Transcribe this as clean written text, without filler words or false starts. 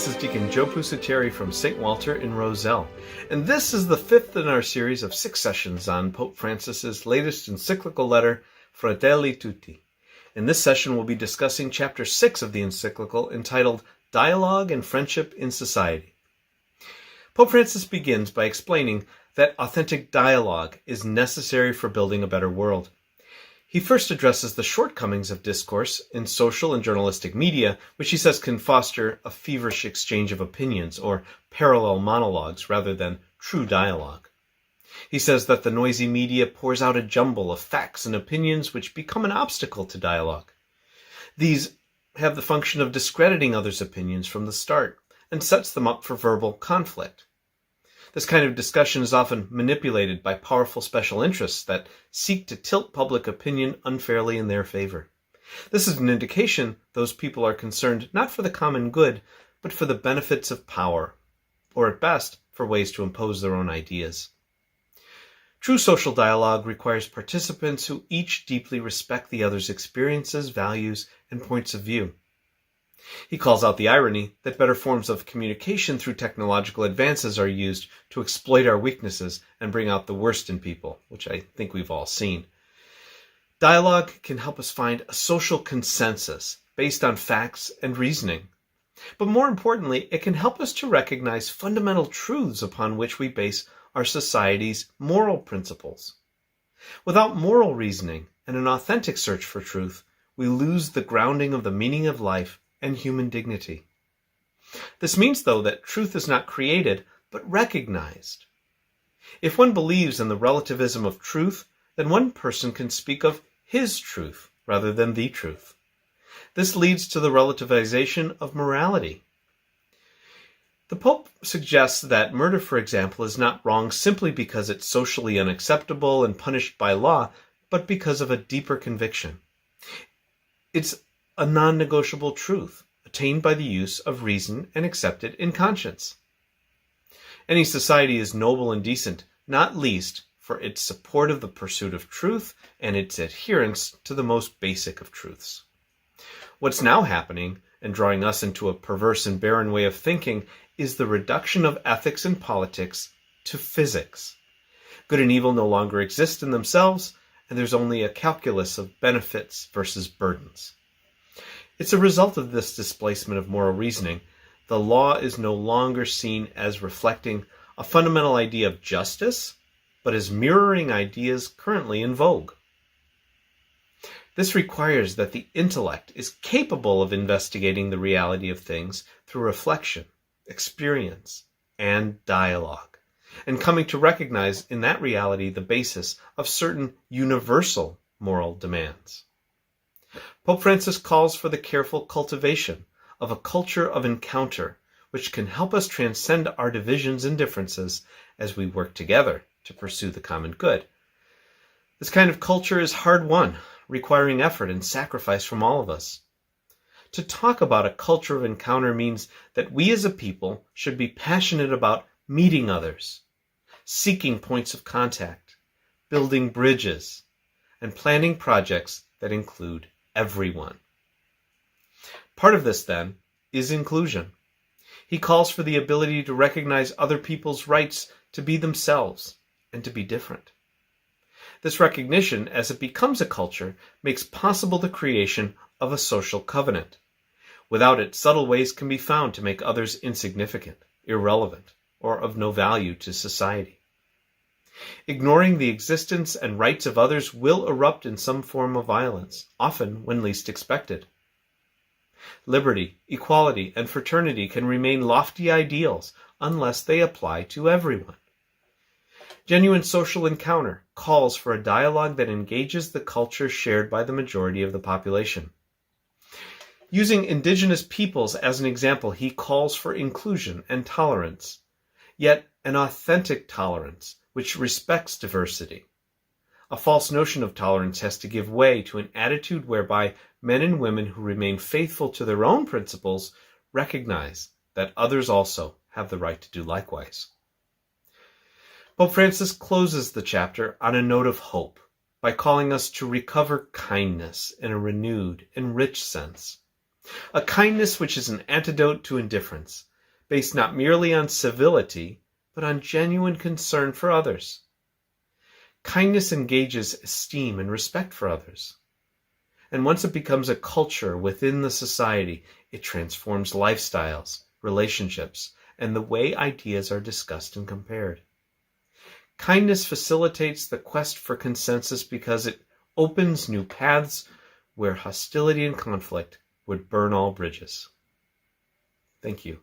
This is Deacon Joe Pusateri from St. Walter in Roselle, and this is the fifth in our series of 6 sessions on Pope Francis's latest encyclical letter, Fratelli Tutti. In this session, we'll be discussing Chapter 6 of the encyclical, entitled Dialogue and Friendship in Society. Pope Francis begins by explaining that authentic dialogue is necessary for building a better world. He first addresses the shortcomings of discourse in social and journalistic media, which he says can foster a feverish exchange of opinions or parallel monologues rather than true dialogue. He says that the noisy media pours out a jumble of facts and opinions which become an obstacle to dialogue. These have the function of discrediting others' opinions from the start and sets them up for verbal conflict. This kind of discussion is often manipulated by powerful special interests that seek to tilt public opinion unfairly in their favor. This is an indication those people are concerned not for the common good, but for the benefits of power, or at best, for ways to impose their own ideas. True social dialogue requires participants who each deeply respect the other's experiences, values, and points of view. He calls out the irony that better forms of communication through technological advances are used to exploit our weaknesses and bring out the worst in people, which I think we've all seen. Dialogue can help us find a social consensus based on facts and reasoning. But more importantly, it can help us to recognize fundamental truths upon which we base our society's moral principles. Without moral reasoning and an authentic search for truth, we lose the grounding of the meaning of life and human dignity. This means, though, that truth is not created, but recognized. If one believes in the relativism of truth, then one person can speak of his truth rather than the truth. This leads to the relativization of morality. The Pope suggests that murder, for example, is not wrong simply because it's socially unacceptable and punished by law, but because of a deeper conviction. It's a non-negotiable truth, attained by the use of reason and accepted in conscience. Any society is noble and decent, not least for its support of the pursuit of truth and its adherence to the most basic of truths. What's now happening, and drawing us into a perverse and barren way of thinking, is the reduction of ethics and politics to physics. Good and evil no longer exist in themselves, and there's only a calculus of benefits versus burdens. It's a result of this displacement of moral reasoning. The law is no longer seen as reflecting a fundamental idea of justice, but as mirroring ideas currently in vogue. This requires that the intellect is capable of investigating the reality of things through reflection, experience, and dialogue, and coming to recognize in that reality the basis of certain universal moral demands. Pope Francis calls for the careful cultivation of a culture of encounter, which can help us transcend our divisions and differences as we work together to pursue the common good. This kind of culture is hard-won, requiring effort and sacrifice from all of us. To talk about a culture of encounter means that we as a people should be passionate about meeting others, seeking points of contact, building bridges, and planning projects that include everyone. Part of this, then, is inclusion. He calls for the ability to recognize other people's rights to be themselves and to be different. This recognition, as it becomes a culture, makes possible the creation of a social covenant. Without it, subtle ways can be found to make others insignificant, irrelevant, or of no value to society. Ignoring the existence and rights of others will erupt in some form of violence, often when least expected. Liberty, equality, and fraternity can remain lofty ideals unless they apply to everyone. Genuine social encounter calls for a dialogue that engages the culture shared by the majority of the population. Using indigenous peoples as an example, he calls for inclusion and tolerance, yet an authentic tolerance which respects diversity. A false notion of tolerance has to give way to an attitude whereby men and women who remain faithful to their own principles recognize that others also have the right to do likewise. Pope Francis closes the chapter on a note of hope by calling us to recover kindness in a renewed and rich sense. A kindness which is an antidote to indifference, based not merely on civility, but on genuine concern for others. Kindness engages esteem and respect for others. And once it becomes a culture within the society, it transforms lifestyles, relationships, and the way ideas are discussed and compared. Kindness facilitates the quest for consensus because it opens new paths where hostility and conflict would burn all bridges. Thank you.